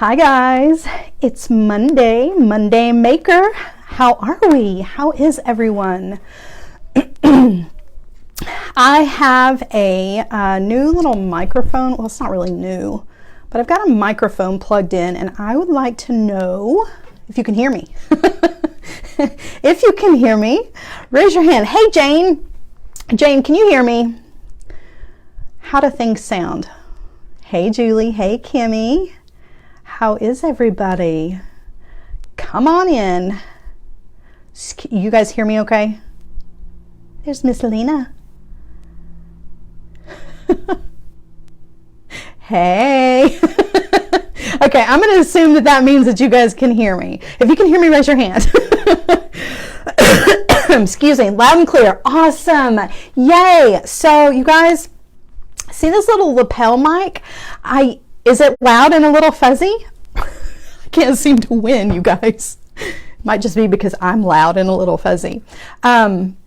Hi guys, it's Monday Maker. How are we? How is everyone? I have a new little microphone. Well, it's not really new, but I've got a microphone plugged in and I would like to know if you can hear me. If you can hear me, raise your hand. Hey Jane, can you hear me? How do things sound? Hey Julie, hey Kimmy. How is everybody? Come on in. You guys hear me okay? There's Miss Lena. Hey. Okay, I'm going to assume that means that you guys can hear me. If you can hear me, raise your hand. Excuse me, loud and clear. Awesome. Yay. So you guys see this little lapel mic? Is it loud and a little fuzzy? I can't seem to win, you guys. Might just be because I'm loud and a little fuzzy. I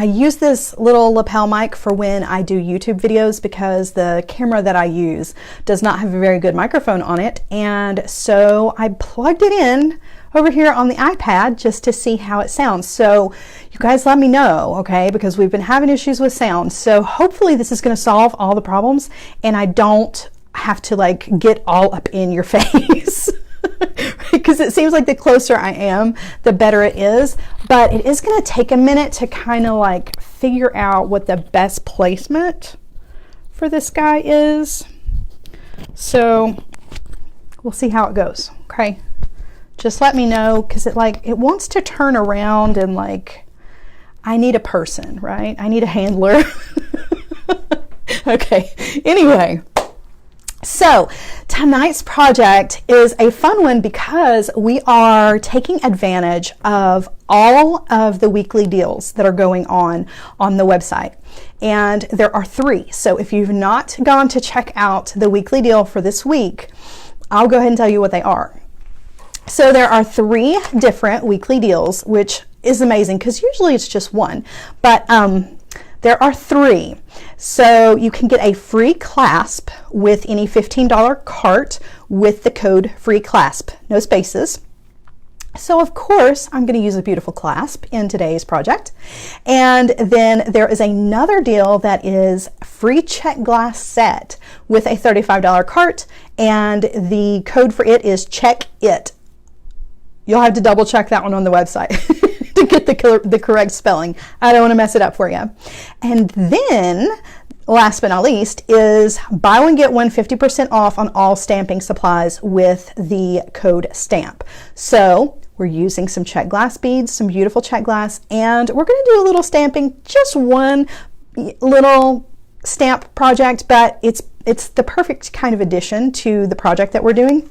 use this little lapel mic for when I do YouTube videos because the camera that I use does not have a very good microphone on it. And so I plugged it in over here on the iPad just to see how it sounds. So you guys let me know, okay? Because we've been having issues with sound. So hopefully this is going to solve all the problems and I don't have to like get all up in your face. Because it seems like the closer I am, the better it is. But it is going to take a minute to kind of like figure out what the best placement for this guy is. So we'll see how it goes, okay? Just let me know, because it wants to turn around and like, I need a person, right? I need a handler. Okay, anyway. So tonight's project is a fun one because we are taking advantage of all of the weekly deals that are going on the website. And there are 3. So if you've not gone to check out the weekly deal for this week, I'll go ahead and tell you what they are. So there are 3 different weekly deals, which is amazing because usually it's just one, but there are 3. So you can get a free clasp with any $15 cart with the code FREECLASP, no spaces. So of course, I'm going to use a beautiful clasp in today's project. And then there is another deal that is free check glass set with a $35 cart, and the code for it is check it. You'll have to double check that one on the website to get the correct spelling. I don't want to mess it up for you. And then, last but not least, is buy one, get one 50% off on all stamping supplies with the code STAMP. So we're using some check glass beads, some beautiful check glass, and we're going to do a little stamping, just one little stamp project, but it's the perfect kind of addition to the project that we're doing.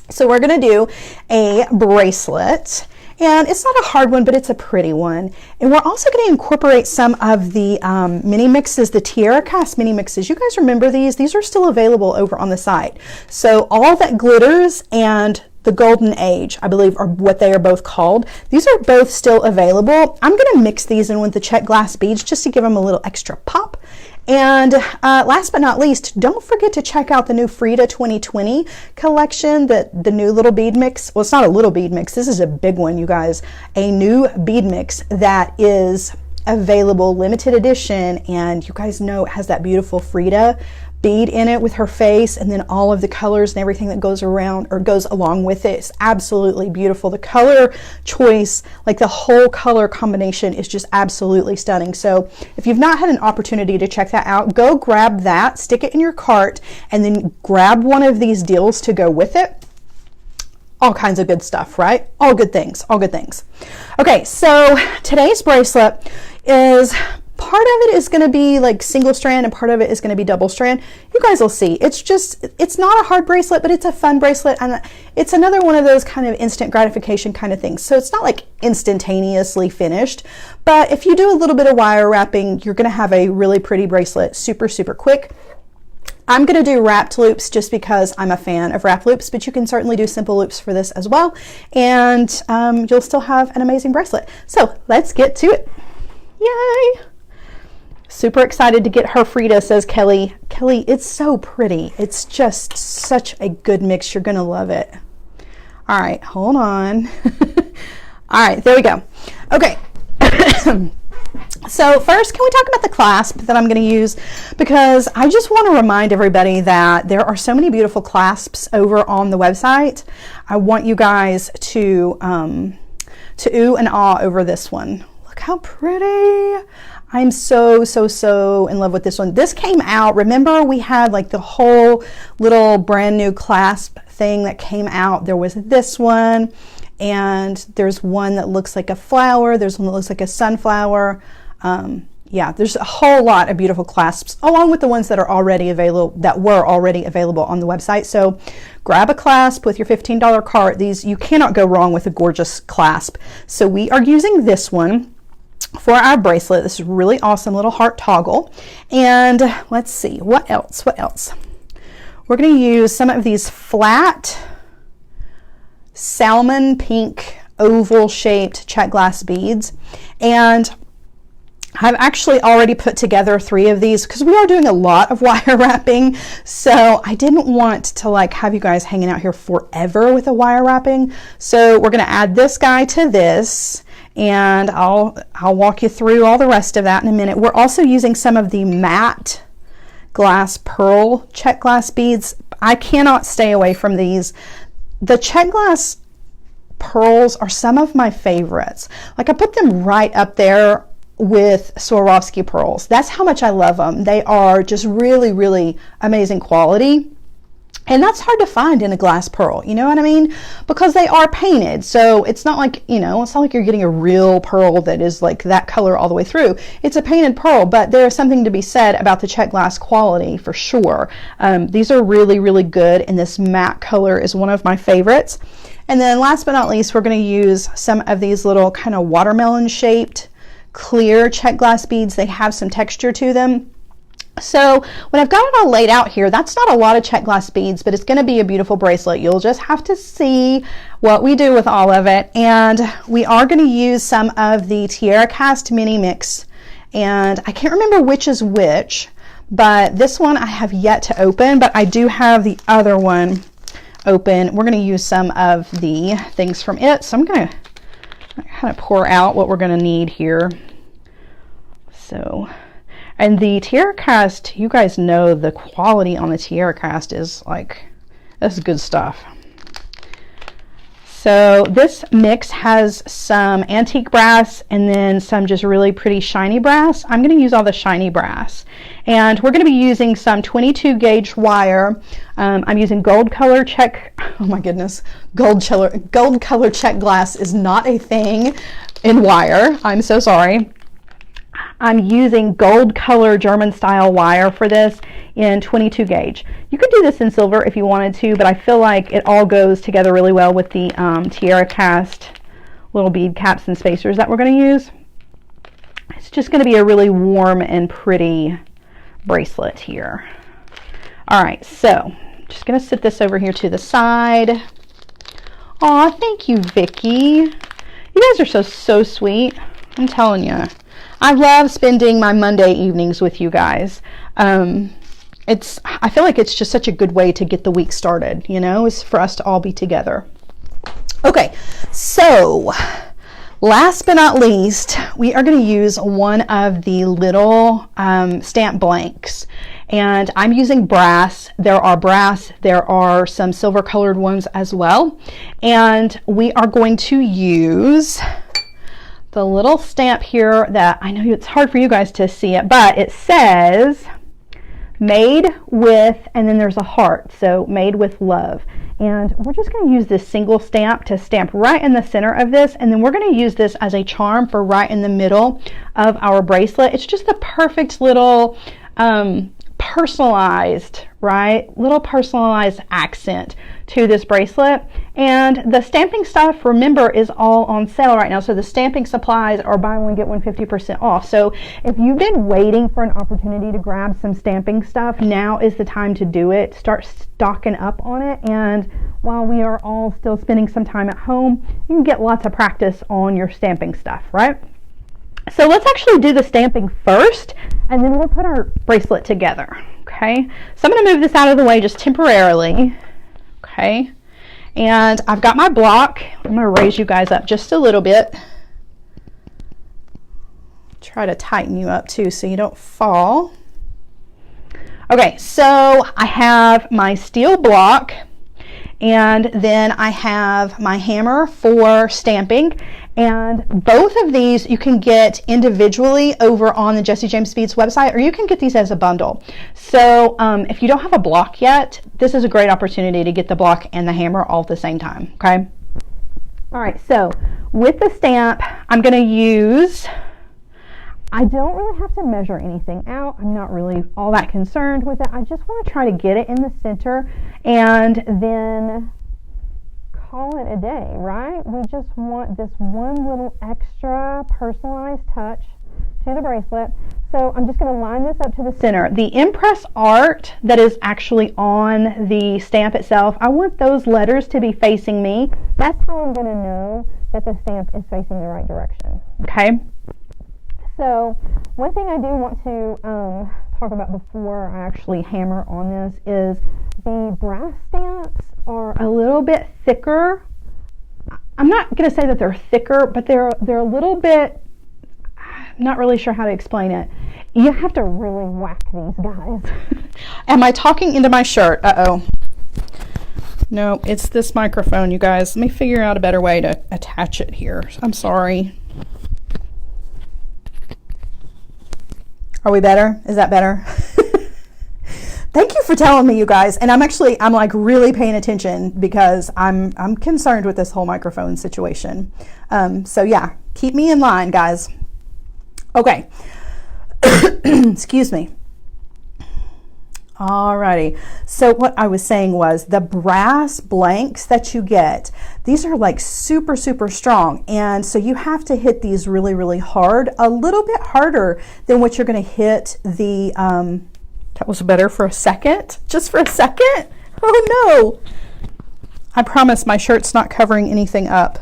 So we're going to do a bracelet, and it's not a hard one, but it's a pretty one. And we're also going to incorporate some of the mini mixes, the TierraCast mini mixes. You guys remember these? These are still available over on the site. So All That Glitters and the Golden Age, I believe, are what they are both called. These are both still available. I'm going to mix these in with the check glass beads just to give them a little extra pop. And last but not least, don't forget to check out the new Frida 2020 collection, the new little bead mix. Well, it's not a little bead mix. This is a big one, you guys. A new bead mix that is available, limited edition. And you guys know it has that beautiful Frida bead in it with her face, and then all of the colors and everything that goes around or goes along with it. It's absolutely beautiful. The color choice, like the whole color combination, is just absolutely stunning. So if you've not had an opportunity to check that out, go grab that, stick it in your cart, and then grab one of these deals to go with it. All kinds of good stuff, right? All good things, all good things. Okay, so today's bracelet is, part of it is going to be like single strand and part of it is going to be double strand. You guys will see. It's not a hard bracelet, but it's a fun bracelet, and it's another one of those kind of instant gratification kind of things. So it's not like instantaneously finished, but if you do a little bit of wire wrapping, you're going to have a really pretty bracelet super, super quick. I'm going to do wrapped loops just because I'm a fan of wrapped loops, but you can certainly do simple loops for this as well, and you'll still have an amazing bracelet. So let's get to it. Yay! Super excited to get her Frida, says Kelly. Kelly, it's so pretty. It's just such a good mix. You're going to love it. All right, hold on. All right, there we go. Okay. So first, can we talk about the clasp that I'm going to use? Because I just want to remind everybody that there are so many beautiful clasps over on the website. I want you guys to ooh and ah over this one. Look how pretty. I'm so in love with this one. This came out, remember we had like the whole little brand new clasp thing that came out. There was this one, and there's one that looks like a flower. There's one that looks like a sunflower. Yeah, there's a whole lot of beautiful clasps along with the ones that are already available, that were already available on the website. So grab a clasp with your $15 cart. These, you cannot go wrong with a gorgeous clasp. So we are using this one for our bracelet. This is really awesome little heart toggle. And let's see, what else? We're going to use some of these flat salmon pink oval shaped Czech glass beads. And I've actually already put together 3 of these because we are doing a lot of wire wrapping. So I didn't want to like have you guys hanging out here forever with a wire wrapping. So we're going to add this guy to this, and I'll walk you through all the rest of that in a minute. We're also using some of the matte glass pearl Czech glass beads. I cannot stay away from these. The Czech glass pearls are some of my favorites. Like I put them right up there with Swarovski pearls. That's how much I love them. They are just really amazing quality. And that's hard to find in a glass pearl, you know what I mean? Because they are painted. So it's not like, you know, it's not like you're getting a real pearl that is like that color all the way through. It's a painted pearl, but there is something to be said about the Czech glass quality for sure. These are really good, and this matte color is one of my favorites. And then last but not least, we're going to use some of these little kind of watermelon shaped clear Czech glass beads. They have some texture to them. So when I've got it all laid out here, that's not a lot of Czech glass beads, but it's going to be a beautiful bracelet. You'll just have to see what we do with all of it. And we are going to use some of the TierraCast mini mix, and I can't remember which is which, but this one I have yet to open, but I do have the other one open. We're going to use some of the things from it. So I'm going to kind of pour out what we're going to need here. So, and the TierraCast, you guys know the quality on the TierraCast is like, that's good stuff. So this mix has some antique brass and then some just really pretty shiny brass. I'm going to use all the shiny brass, and we're going to be using some 22 gauge wire. I'm using gold color Czech, oh my goodness, gold color Czech glass is not a thing in wire. I'm so sorry. I'm using gold color German style wire for this in 22 gauge. You could do this in silver if you wanted to, but I feel like it all goes together really well with the TierraCast little bead caps and spacers that we're going to use. It's just going to be a really warm and pretty bracelet here. All right, so just going to sit this over here to the side. Aw, thank you, Vicki. You guys are so sweet. I'm telling you. I love spending my Monday evenings with you guys. I feel like it's just such a good way to get the week started, you know, is for us to all be together. Okay, so last but not least, we are going to use one of the little stamp blanks. And I'm using brass. There are some silver colored ones as well. And we are going to use the little stamp here that I know it's hard for you guys to see it, but it says made with, and then there's a heart, so made with love. And we're just going to use this single stamp to stamp right in the center of this, and then we're going to use this as a charm for right in the middle of our bracelet. It's just the perfect little personalized, right? Little personalized accent to this bracelet. And the stamping stuff, remember, is all on sale right now. So the stamping supplies are buy one, get one 50% off. So if you've been waiting for an opportunity to grab some stamping stuff, now is the time to do it. Start stocking up on it. And while we are all still spending some time at home, you can get lots of practice on your stamping stuff, right? So let's actually do the stamping first, and then we'll put our bracelet together. Okay, so I'm going to move this out of the way just temporarily. Okay, and I've got my block. I'm going to raise you guys up just a little bit. Try to tighten you up too so you don't fall. Okay, so I have my steel block, and then I have my hammer for stamping, and both of these you can get individually over on the Jessie James Beads website, or you can get these as a bundle. So if you don't have a block yet, this is a great opportunity to get the block and the hammer all at the same time. Okay, all right, so with the stamp I'm going to use, I don't really have to measure anything out. I'm not really all that concerned with it. I just want to try to get it in the center and then call it a day, right? We just want this one little extra personalized touch to the bracelet. So I'm just going to line this up to the center. The ImpressArt that is actually on the stamp itself, I want those letters to be facing me. That's how I'm going to know that the stamp is facing the right direction. Okay. So one thing I do want to talk about before I actually hammer on this is the brass stamps are a little bit thicker. I'm not going to say that they're thicker, but they're a little bit, I'm not really sure how to explain it. You have to really whack these guys. Am I talking into my shirt? Uh-oh. No, it's this microphone, you guys. Let me figure out a better way to attach it here. I'm sorry. Are we better? Is that better? Thank you for telling me, you guys. And I'm like really paying attention because I'm concerned with this whole microphone situation. So yeah, keep me in line, guys. Okay. Excuse me. Alrighty, so what I was saying was the brass blanks that you get, these are like super strong, and so you have to hit these really hard, a little bit harder than what you're going to hit the that was better for a second, just for a second. Oh no, I promise my shirt's not covering anything up.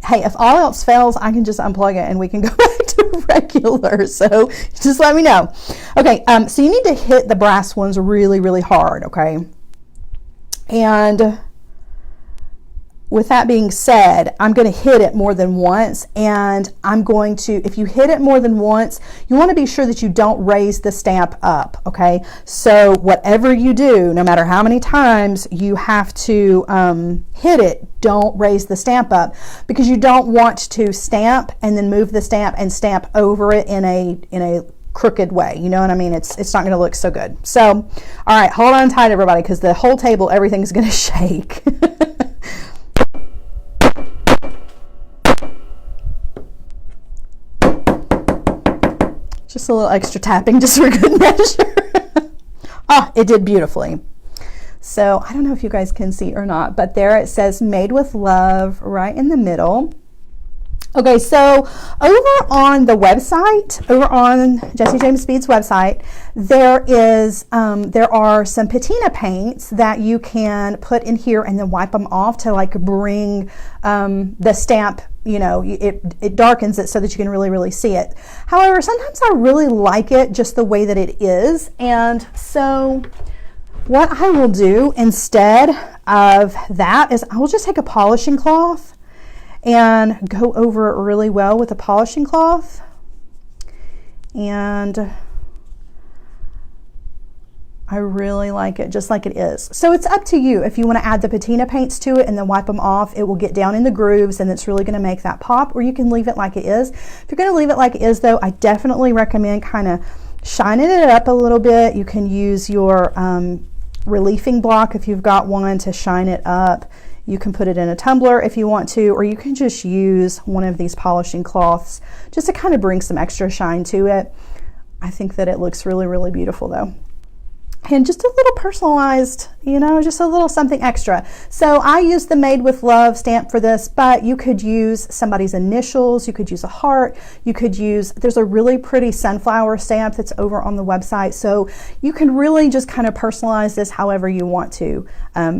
Hey, if all else fails, I can just unplug it and we can go back to regular. So just let me know. Okay, so you need to hit the brass ones really hard, okay? And with that being said, I'm going to hit it more than once, and I'm going to, if you hit it more than once, you want to be sure that you don't raise the stamp up, okay? So whatever you do, no matter how many times you have to hit it, don't raise the stamp up, because you don't want to stamp and then move the stamp and stamp over it in a crooked way. You know what I mean? It's not going to look so good. So, all right, hold on tight, everybody, because the whole table, everything's going to shake. Just a little extra tapping just for good measure. Oh, it did beautifully. So I don't know if you guys can see or not, but there it says made with love right in the middle. Okay, so over on the website, over on Jessie James Beads website, there are some patina paints that you can put in here and then wipe them off to like bring the stamp, you know, it darkens it so that you can really see it. However, sometimes I really like it just the way that it is, and so what I will do instead of that is I will just take a polishing cloth and go over it really well with a polishing cloth, and I really like it just like it is. So it's up to you if you want to add the patina paints to it and then wipe them off. It will get down in the grooves and it's really going to make that pop, or you can leave it like it is. If you're going to leave it like it is though, I definitely recommend kind of shining it up a little bit. You can use your reliefing block if you've got one to shine it up. You can put it in a tumbler if you want to, or you can just use one of these polishing cloths just to kind of bring some extra shine to it. I think that it looks really beautiful though. And just a little personalized, you know, just a little something extra. So I used the Made with Love stamp for this, but you could use somebody's initials, you could use a heart, you could use, there's a really pretty sunflower stamp that's over on the website. So you can really just kind of personalize this however you want to.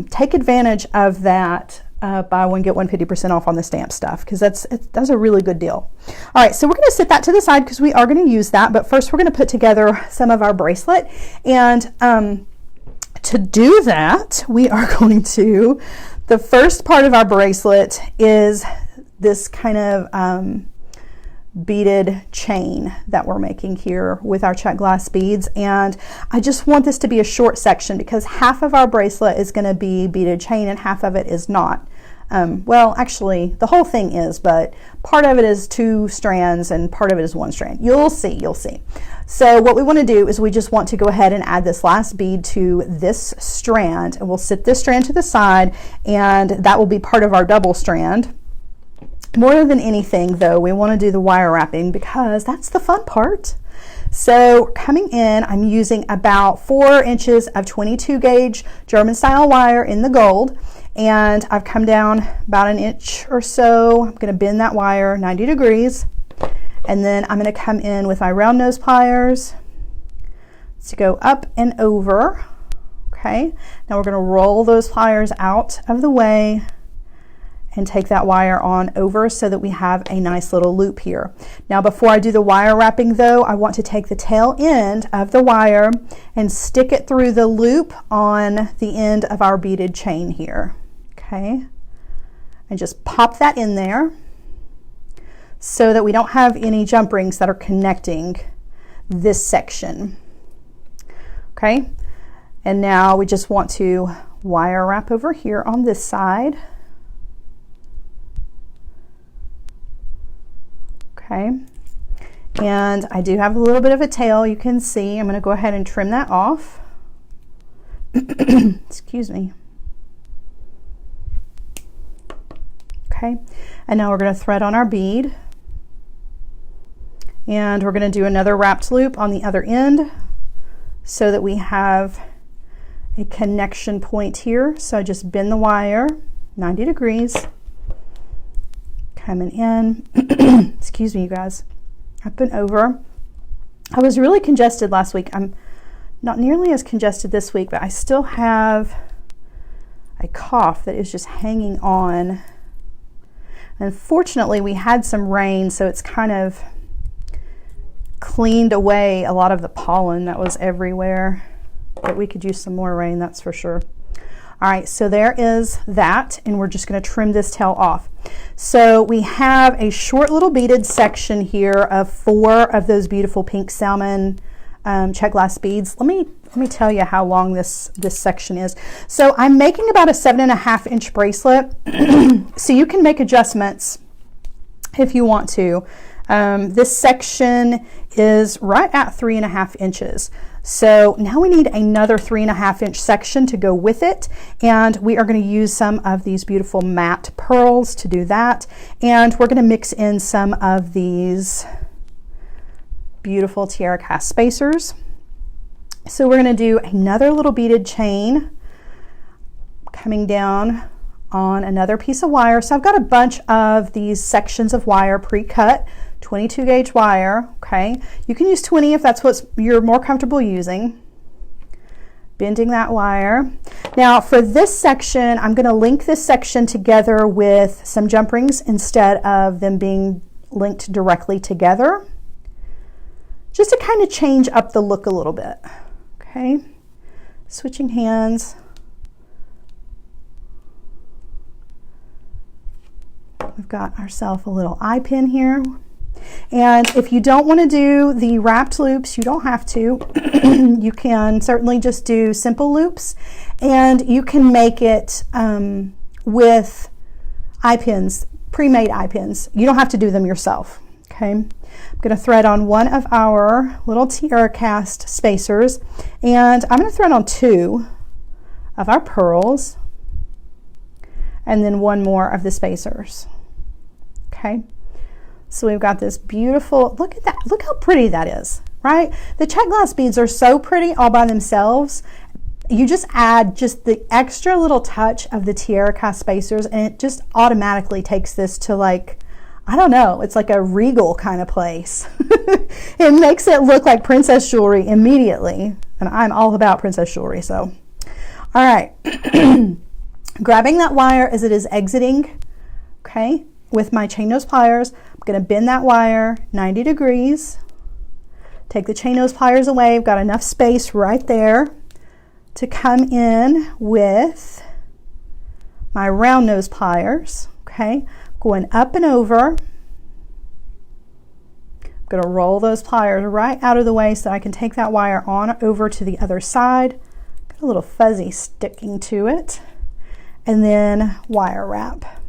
Take advantage of that buy one, get one 50% off on the stamp stuff, because that's a really good deal. All right, so we're going to set that to the side because we are going to use that, but first we're going to put together some of our bracelet. And to do that, we are going to, the first part of our bracelet is this kind of beaded chain that we're making here with our Czech glass beads. And I just want this to be a short section because half of our bracelet is going to be beaded chain and half of it is not. Well, actually the whole thing is, but part of it is 2 strands and part of it is 1 strand. You'll see. So what we want to do is we just want to go ahead and add this last bead to this strand, and we'll sit this strand to the side, and that will be part of our double strand. More than anything though, we want to do the wire wrapping because that's the fun part. So coming in, I'm using about 4 inches of 22 gauge German style wire in the gold, and I've come down about 1 inch or so. I'm going to bend that wire 90 degrees, and then I'm going to come in with my round nose pliers to go up and over. Okay, now we're going to roll those pliers out of the way and take that wire on over so that we have a nice little loop here. Now before I do the wire wrapping though, I want to take the tail end of the wire and stick it through the loop on the end of our beaded chain here. Okay, and just pop that in there so that we don't have any jump rings that are connecting this section. Okay, and now we just want to wire wrap over here on this side. Okay, and I do have a little bit of a tail, you can see. I'm going to go ahead and trim that off. Excuse me. Okay, and now we're going to thread on our bead, and we're going to do another wrapped loop on the other end so that we have a connection point here. So I just bend the wire 90 degrees. Coming in, excuse me you guys, up and over. I was really congested last week. I'm not nearly as congested this week, but I still have a cough that is just hanging on. Unfortunately, we had some rain, so it's kind of cleaned away a lot of the pollen that was everywhere, but we could use some more rain, that's for sure. All right, so there is that, and we're just going to trim this tail off. So we have a short little beaded section here of 4 of those beautiful pink salmon Czech glass beads. Let me tell you how long this section is. So I'm making about a 7.5 inch bracelet. So you can make adjustments if you want to. This section is right at 3.5 inches. So now we need another 3.5 inch section to go with it, and we are going to use some of these beautiful matte pearls to do that, and we're going to mix in some of these beautiful TierraCast spacers. So we're going to do another little beaded chain coming down on another piece of wire. So I've got a bunch of these sections of wire pre-cut, 22 gauge wire. Okay, you can use 20 if that's what you're more comfortable using. Bending that wire. Now for this section, I'm going to link this section together with some jump rings instead of them being linked directly together, just to kind of change up the look a little bit. Okay, switching hands. We've got ourselves a little eye pin here. And if you don't want to do the wrapped loops, you don't have to. You can certainly just do simple loops, and you can make it with eye pins, pre-made eye pins. You don't have to do them yourself. Okay, I'm going to thread on one of our little TierraCast spacers, and I'm going to thread on 2 of our pearls, and then 1 more of the spacers. Okay, so we've got this beautiful, look at that, look how pretty that is, right? The Czech glass beads are so pretty all by themselves. You just add just the extra little touch of the TierraCast spacers, and it just automatically takes this to, like, I don't know, it's like a regal kind of place. It makes it look like princess jewelry immediately, and I'm all about princess jewelry, so. All right, Grabbing that wire as it is exiting, okay, with my chain nose pliers, I'm going to bend that wire 90 degrees. Take the chain nose pliers away. I've got enough space right there to come in with my round nose pliers, okay, going up and over. I'm going to roll those pliers right out of the way so I can take that wire on over to the other side. Got a little fuzzy sticking to it. And then wire wrap.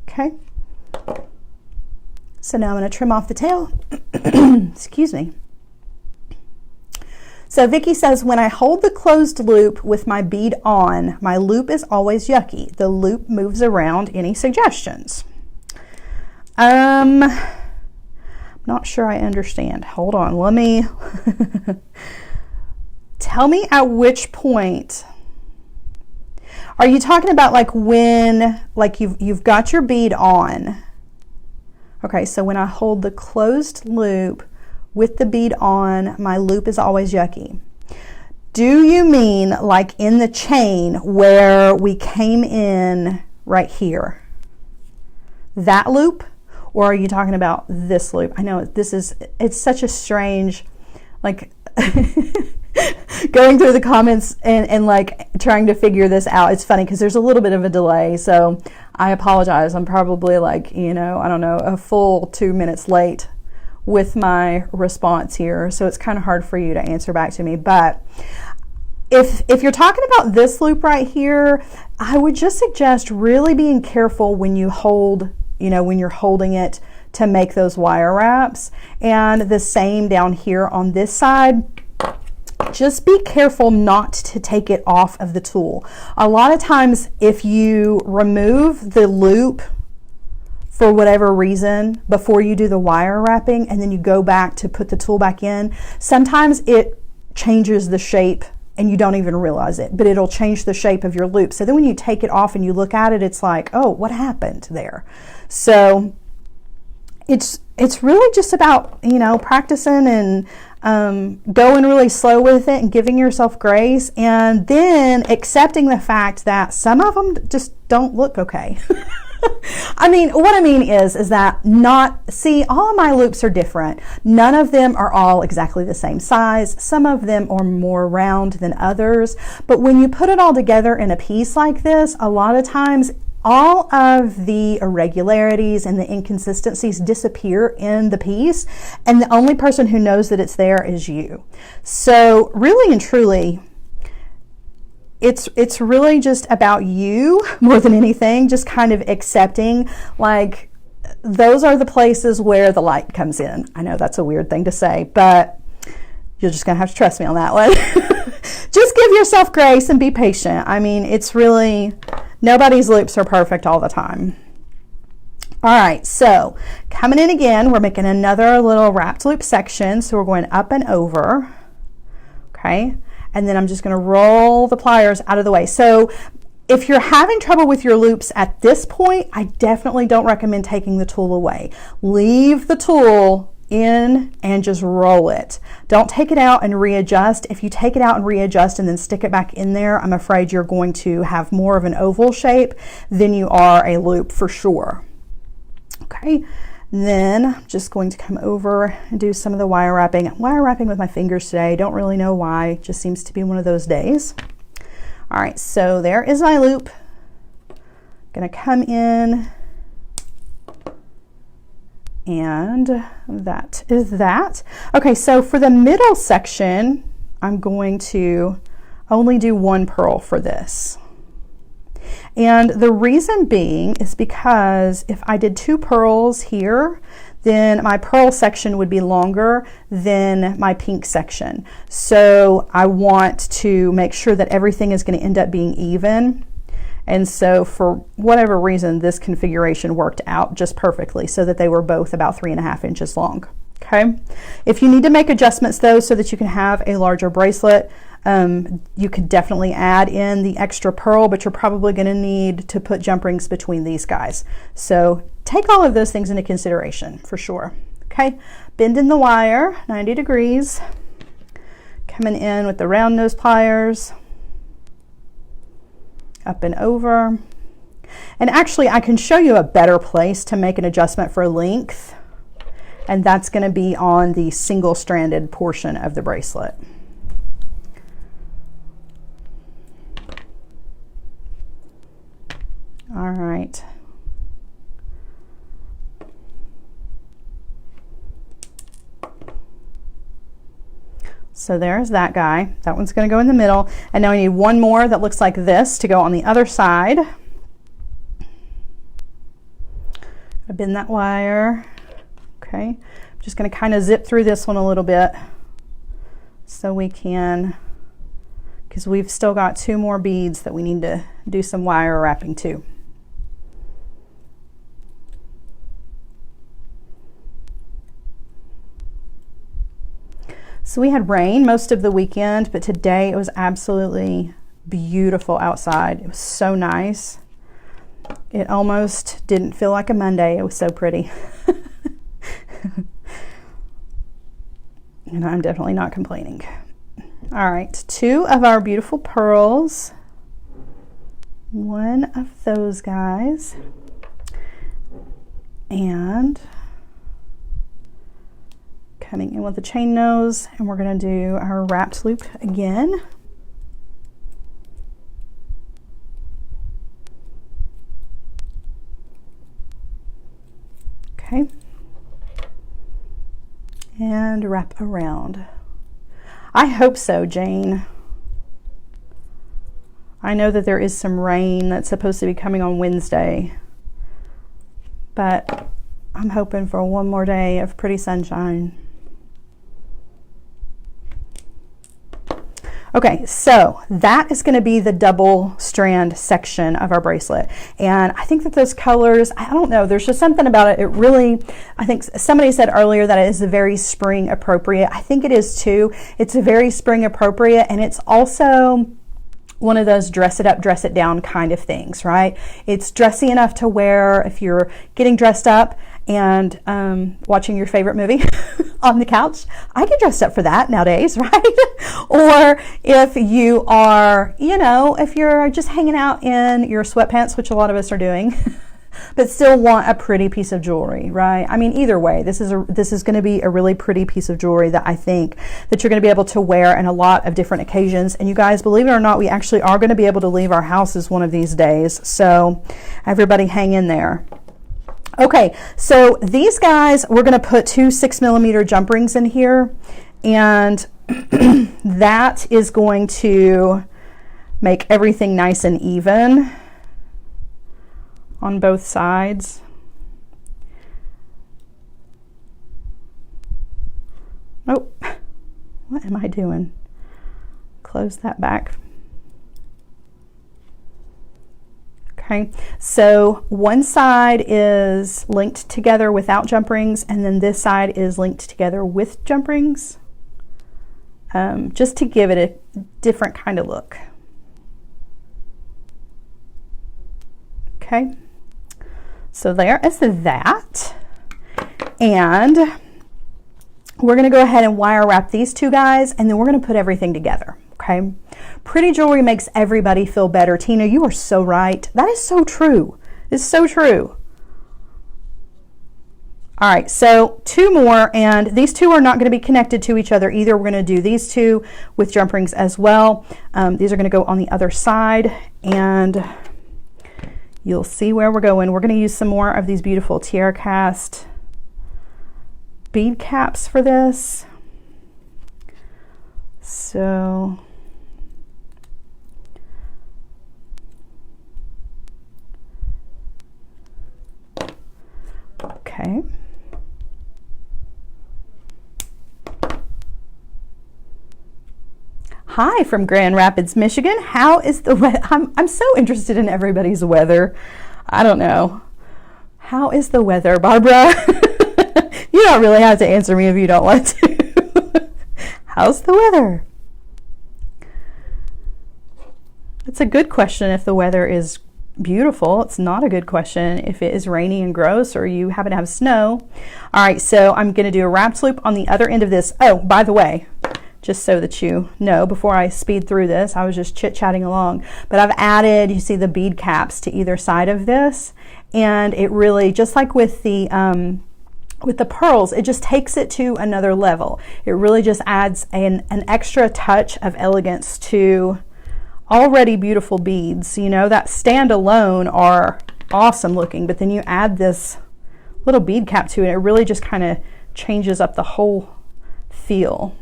Okay. So now I'm going to trim off the tail. Excuse me. So Vicki says, when I hold the closed loop with my bead on, my loop is always yucky. The loop moves around. Any suggestions? Not sure I understand. Hold on. Let me tell me at which point. Are you talking about like when, like you've got your bead on? Okay, so when I hold the closed loop with the bead on, my loop is always yucky. Do you mean like in the chain where we came in right here? That loop? Or are you talking about this loop? I know it's such a strange, like going through the comments and like trying to figure this out. It's funny because there's a little bit of a delay, so I apologize. I'm probably like, you know, I don't know, a full 2 minutes late with my response here, so it's kind of hard for you to answer back to me. But if you're talking about this loop right here, I would just suggest really being careful when you hold, you know, when you're holding it to make those wire wraps. And the same down here on this side. Just be careful not to take it off of the tool. A lot of times if you remove the loop for whatever reason before you do the wire wrapping and then you go back to put the tool back in, sometimes it changes the shape and you don't even realize it, but it'll change the shape of your loop. So then when you take it off and you look at it, it's like, oh, what happened there? So it's really just about, you know, practicing and going really slow with it and giving yourself grace, and then accepting the fact that some of them just don't look okay. I mean, what I mean is that all of my loops are different. None of them are all exactly the same size. Some of them are more round than others. But when you put it all together in a piece like this, a lot of times all of the irregularities and the inconsistencies disappear in the piece, and the only person who knows that it's there is you. So really and truly, it's really just about you more than anything, just kind of accepting, like, those are the places where the light comes in. I know that's a weird thing to say, but you're just gonna have to trust me on that one. Just give yourself grace and be patient. I mean, it's really, nobody's loops are perfect all the time. All right, so coming in again, we're making another little wrapped loop section. So we're going up and over, okay? And then I'm just gonna roll the pliers out of the way. So if you're having trouble with your loops at this point, I definitely don't recommend taking the tool away. Leave the tool in and just roll it. Don't take it out and readjust. If you take it out and readjust and then stick it back in there, I'm afraid you're going to have more of an oval shape than you are a loop for sure. Okay, and then I'm just going to come over and do some of the wire wrapping. I'm wire wrapping with my fingers today. Don't really know why. It just seems to be one of those days. All right, so there is my loop. I'm gonna come in, and that is that. Okay, so for the middle section, I'm going to only do one purl for this. And the reason being is because if I did 2 purls here, then my purl section would be longer than my pink section. So I want to make sure that everything is going to end up being even. And so for whatever reason, this configuration worked out just perfectly so that they were both about 3.5 inches long. Okay. If you need to make adjustments though, so that you can have a larger bracelet, you could definitely add in the extra purl, but you're probably going to need to put jump rings between these guys. So take all of those things into consideration for sure. Okay. Bend in the wire 90 degrees. Coming in with the round nose pliers, up and over. And actually I can show you a better place to make an adjustment for length, and that's going to be on the single stranded portion of the bracelet. All right. So there's that guy. That one's going to go in the middle. And now I need one more that looks like this to go on the other side. I bend that wire. Okay. I'm just going to kind of zip through this one a little bit so we can, because we've still got 2 more beads that we need to do some wire wrapping to. So we had rain most of the weekend, but today it was absolutely beautiful outside. It was so nice. It almost didn't feel like a Monday. It was so pretty. And I'm definitely not complaining. All right, 2 of our beautiful pearls. One of those guys. And coming in with the chain nose, and we're going to do our wrapped loop again. Okay. And wrap around. I hope so, Jane. I know that there is some rain that's supposed to be coming on Wednesday, but I'm hoping for one more day of pretty sunshine. Okay, so that is going to be the double strand section of our bracelet. And I think that those colors, I don't know, there's just something about it. It really, I think somebody said earlier that it is very spring appropriate. I think it is too. It's a very spring appropriate, and it's also one of those dress it up, dress it down kind of things, right? It's dressy enough to wear if you're getting dressed up and watching your favorite movie on the couch. I get dressed up for that nowadays, right? Or if you are, you know, if you're just hanging out in your sweatpants, which a lot of us are doing, but still want a pretty piece of jewelry, right? I mean, either way, this is going to be a really pretty piece of jewelry that I think that you're going to be able to wear in a lot of different occasions. And you guys, believe it or not, we actually are going to be able to leave our houses one of these days. So everybody hang in there. Okay, so these guys, we're going to put 2 6mm jump rings in here, and that is going to make everything nice and even on both sides. Oh, what am I doing? Close that back. Okay, so one side is linked together without jump rings, and then this side is linked together with jump rings, just to give it a different kind of look. Okay, so there is that, and we're going to go ahead and wire wrap these 2 guys, and then we're going to put everything together. Okay, pretty jewelry makes everybody feel better. Tina, you are so right. That is so true. It's so true. All right, so 2 more, and these 2 are not going to be connected to each other either. We're going to do these 2 with jump rings as well. These are going to go on the other side, and you'll see where we're going. We're going to use some more of these beautiful TierraCast bead caps for this. So okay. Hi from Grand Rapids, Michigan. How is the weather? I'm so interested in everybody's weather. I don't know. How is the weather, Barbara? You don't really have to answer me if you don't want to. How's the weather? It's a good question if the weather is beautiful. It's not a good question if it is rainy and gross or you happen to have snow. All right, so I'm going to do a wrapped loop on the other end of this. Oh, by the way, just so that you know, before I speed through this, I was just chit-chatting along. But I've added, you see the bead caps to either side of this, and it really, just like with the pearls, it just takes it to another level. It really just adds an extra touch of elegance to already beautiful beads. You know, that stand alone are awesome looking, but then you add this little bead cap to it, it really just kind of changes up the whole feel.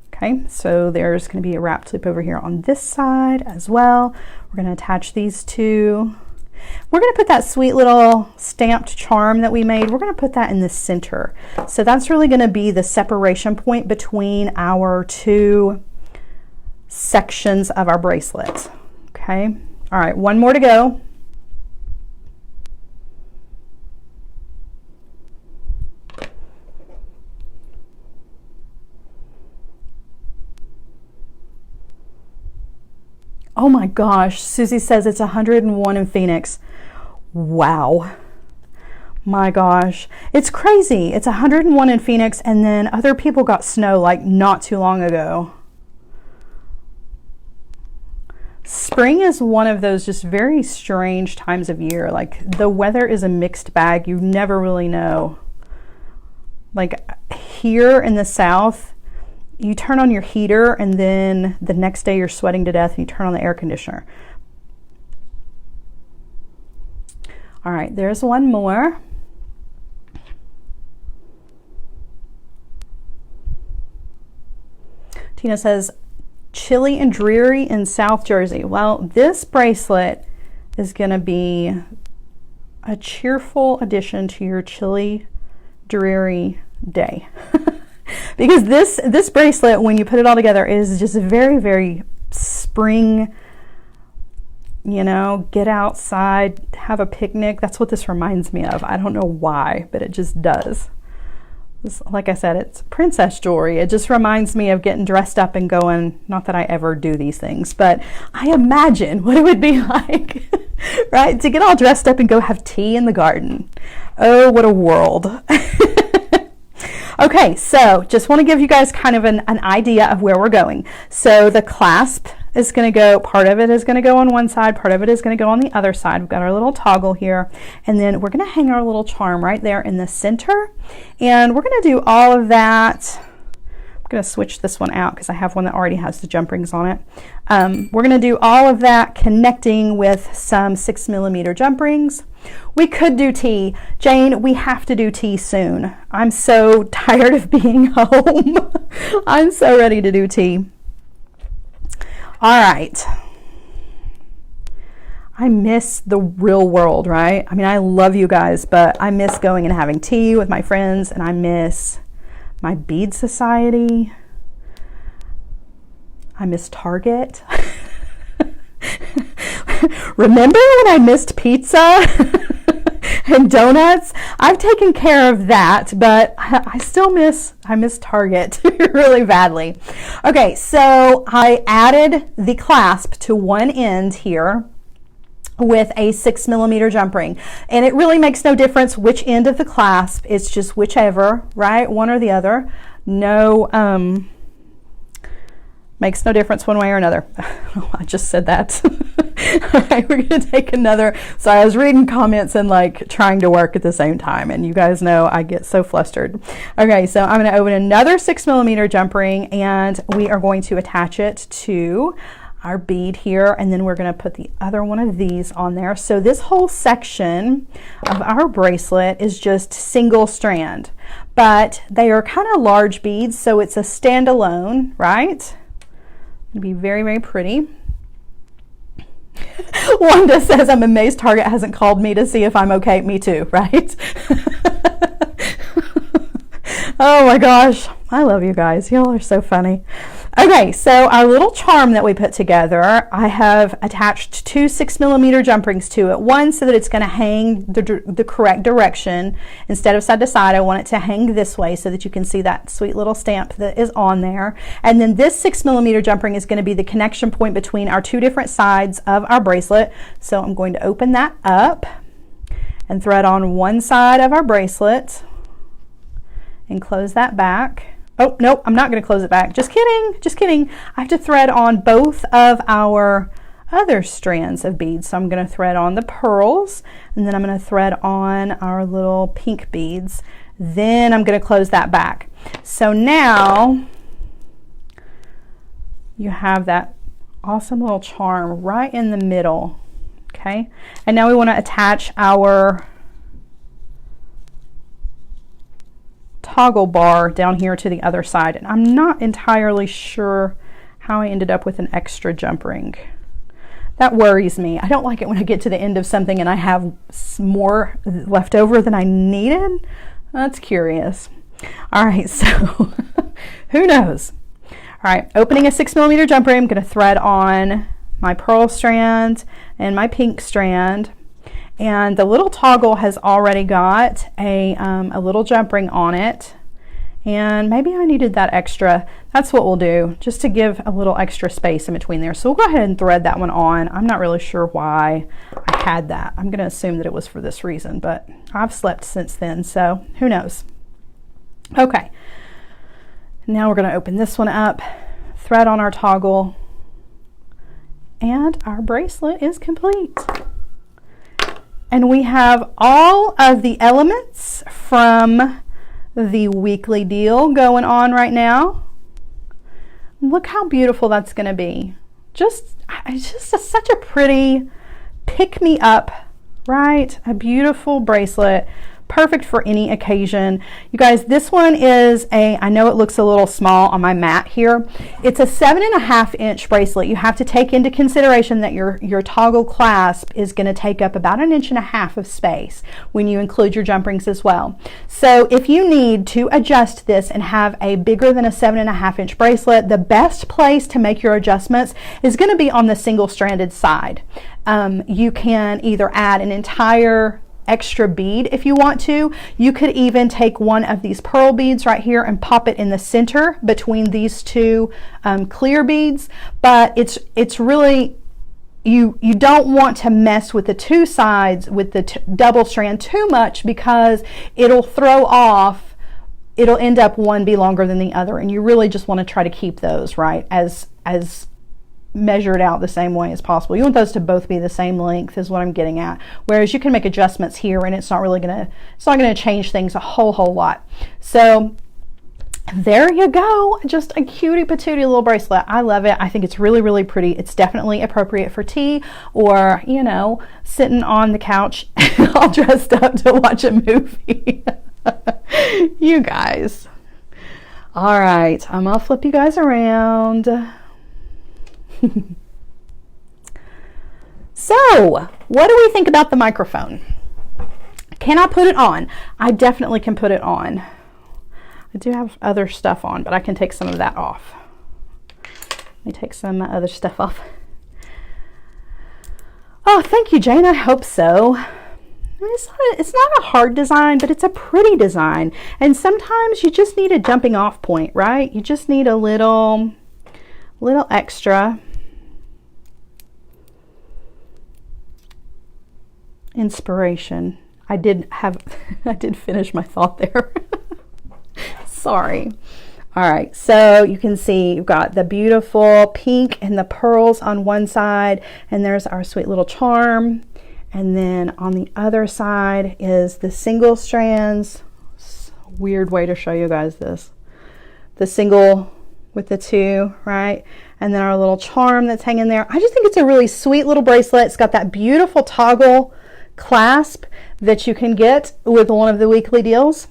Okay, so there's going to be a wrapped loop over here on this side as well. We're going to attach these two. We're going to put that sweet little stamped charm that we made, we're going to put that in the center. So that's really going to be the separation point between our two sections of our bracelet. Okay, all right, one more to go. Oh my gosh, Susie says it's 101 in Phoenix. Wow. My gosh. It's crazy. It's 101 in Phoenix, and then other people got snow like not too long ago. Spring is one of those just very strange times of year. Like the weather is a mixed bag. You never really know. Like here in the South, you turn on your heater and then the next day you're sweating to death and you turn on the air conditioner. All right, there's one more. Tina says, chilly and dreary in South Jersey. Well, this bracelet is going to be a cheerful addition to your chilly, dreary day. Because this bracelet, when you put it all together, is just very, very spring, you know, get outside, have a picnic. That's what this reminds me of. I don't know why, but it just does. This, like I said, it's princess jewelry. It just reminds me of getting dressed up and going, not that I ever do these things, but I imagine what it would be like, right? To get all dressed up and go have tea in the garden. Oh, what a world. Okay, so just want to give you guys kind of an idea of where we're going. So the clasp is going to go, part of it is going to go on one side, part of it is going to go on the other side. We've got our little toggle here, and then we're going to hang our little charm right there in the center. And we're going to do all of that. I'm going to switch this one out because I have one that already has the jump rings on it. We're going to do all of that connecting with some 6mm jump rings. We could do tea. Jane, we have to do tea soon. I'm so tired of being home. I'm so ready to do tea. All right. I miss the real world, right? I mean, I love you guys, but I miss going and having tea with my friends, and I miss my bead society. I miss Target. Remember when I missed pizza and donuts? I've taken care of that, but I still miss Target really badly. Okay, so I added the clasp to one end here with a 6mm jump ring, and it really makes no difference which end of the clasp. It's just whichever, right? One or the other. No, makes no difference one way or another. I just said that. All right, we're going to take another. Sorry, I was reading comments and like trying to work at the same time, and you guys know I get so flustered. Okay, so I'm going to open another 6mm jump ring, and we are going to attach it to our bead here, and then we're going to put the other one of these on there. So this whole section of our bracelet is just single strand, but they are kind of large beads, so it's a standalone, right? It'll be very, very pretty. Wanda says, I'm amazed Target hasn't called me to see if I'm okay. Me too, right? Oh my gosh, I love you guys. Y'all are so funny. Okay, so our little charm that we put together, I have attached two 6mm jump rings to it. One so that it's going to hang the correct direction. Instead of side to side, I want it to hang this way so that you can see that sweet little stamp that is on there. And then this 6mm jump ring is going to be the connection point between our two different sides of our bracelet. So I'm going to open that up and thread on one side of our bracelet and close that back. Oh, nope, I'm not going to close it back. Just kidding, just kidding. I have to thread on both of our other strands of beads. So I'm going to thread on the pearls, and then I'm going to thread on our little pink beads. Then I'm going to close that back. So now you have that awesome little charm right in the middle. Okay, and now we want to attach our toggle bar down here to the other side, and I'm not entirely sure how I ended up with an extra jump ring. That worries me. I don't like it when I get to the end of something and I have more left over than I needed. That's curious. All right, so who knows? All right, opening a 6mm jump ring, I'm going to thread on my pearl strand and my pink strand. And the little toggle has already got a little jump ring on it. And maybe I needed that extra. That's what we'll do, just to give a little extra space in between there. So we'll go ahead and thread that one on. I'm not really sure why I had that. I'm going to assume that it was for this reason, but I've slept since then, so who knows. Okay, now we're going to open this one up, thread on our toggle, and our bracelet is complete. And we have all of the elements from the weekly deal going on right now. Look how beautiful that's going to be. It's just such a pretty pick me up, right? A beautiful bracelet, perfect for any occasion. You guys, this one is I know it looks a little small on my mat here. It's a 7.5-inch bracelet. You have to take into consideration that your toggle clasp is going to take up about 1.5 inches of space when you include your jump rings as well. So if you need to adjust this and have a bigger than a 7.5-inch bracelet, the best place to make your adjustments is going to be on the single stranded side. You can either add an entire extra bead if you want to. You could even take one of these pearl beads right here and pop it in the center between these two clear beads, but it's really, you don't want to mess with the two sides with the double strand too much, because it'll throw off, it'll end up one be longer than the other, and you really just want to try to keep those right as measured out the same way as possible. You want those to both be the same length is what I'm getting at. Whereas you can make adjustments here and it's not gonna change things a whole lot. So there you go. Just a cutie patootie little bracelet. I love it. I think it's really pretty. It's definitely appropriate for tea, or, you know, sitting on the couch all dressed up to watch a movie. You guys. All right, I'm gonna flip you guys around. So, what do we think about the microphone? Can I put it on? I definitely can put it on. I do have other stuff on, but I can take some of that off. Let me take some other stuff off. Oh, thank you, Jane. I hope so. It's not a hard design, but it's a pretty design. And sometimes you just need a jumping off point, right? You just need a little extra inspiration. I did finish my thought there. Sorry. All right, so you can see you've got the beautiful pink and the pearls on one side, and there's our sweet little charm. And then on the other side is the single strands. Weird way to show you guys this. The single with the two, right? And then our little charm that's hanging there. I just think it's a really sweet little bracelet. It's got that beautiful toggle clasp that you can get with one of the weekly deals.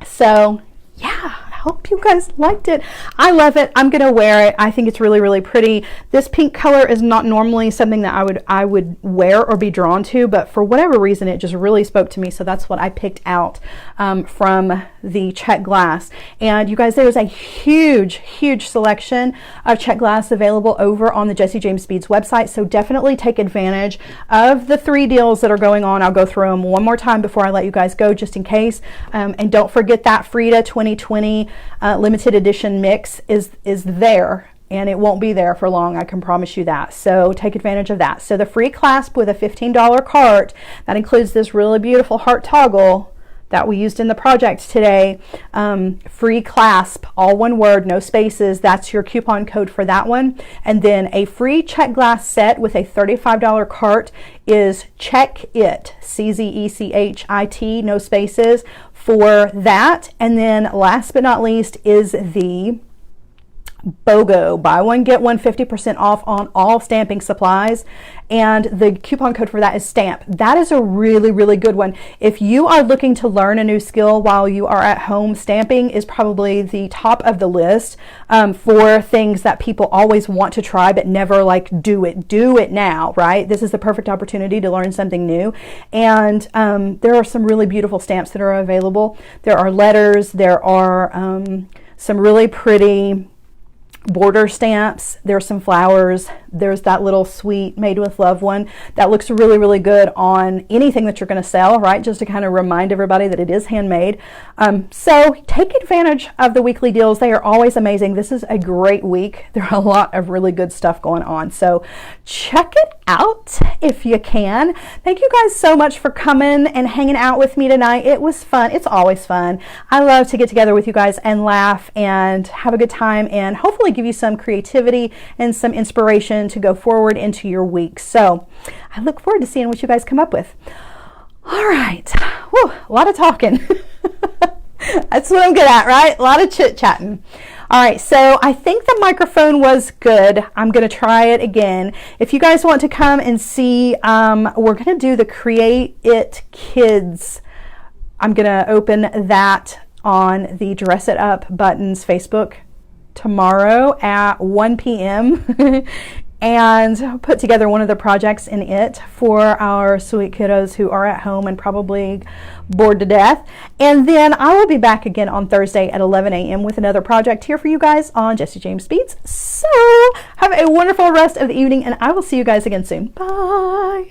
So yeah, I hope you guys liked it. I love it. I'm gonna wear it. I think it's really pretty. This pink color is not normally something that I would wear or be drawn to, but for whatever reason it just really spoke to me, so that's what I picked out from the Czech glass. And you guys, there is a huge selection of Czech glass available over on the Jessie James Beads website, so definitely take advantage of the 3 deals that are going on. I'll go through them one more time before I let you guys go, just in case. And don't forget that Frida 2020 limited edition mix is there, and it won't be there for long, I can promise you that. So take advantage of that. So the free clasp with a $15 cart that includes this really beautiful heart toggle, that we used in the project today. Free clasp, all one word, no spaces. That's your coupon code for that one. And then a free check glass set with a $35 cart is Check It, CZECHIT, no spaces, for that. And then last but not least is the BOGO, buy one get one 50% off on all stamping supplies, and the coupon code for that is STAMP. That is a really good one. If you are looking to learn a new skill while you are at home, stamping is probably the top of the list for things that people always want to try but never like do it now, right? This is the perfect opportunity to learn something new. And there are some really beautiful stamps that are available. There are letters, there are some really pretty border stamps, there's some flowers, there's that little sweet made with love one that looks really good on anything that you're going to sell, right? Just to kind of remind everybody that it is handmade. So take advantage of the weekly deals. They are always amazing. This is a great week. There are a lot of really good stuff going on, so check it out if you can. Thank you guys so much for coming and hanging out with me tonight. It was fun. It's always fun. I love to get together with you guys and laugh and have a good time, and hopefully give you some creativity and some inspiration to go forward into your week. So I look forward to seeing what you guys come up with. All right. Whew, a lot of talking. That's what I'm good at, right? A lot of chit-chatting. All right, so I think the microphone was good. I'm going to try it again. If you guys want to come and see, we're going to do the Create It Kids. I'm going to open that on the Dress It Up Buttons Facebook tomorrow at 1 p.m. and put together one of the projects in it for our sweet kiddos who are at home and probably bored to death. And then I will be back again on Thursday at 11 a.m. with another project here for you guys on Jessie James Beads. So have a wonderful rest of the evening, and I will see you guys again soon. Bye.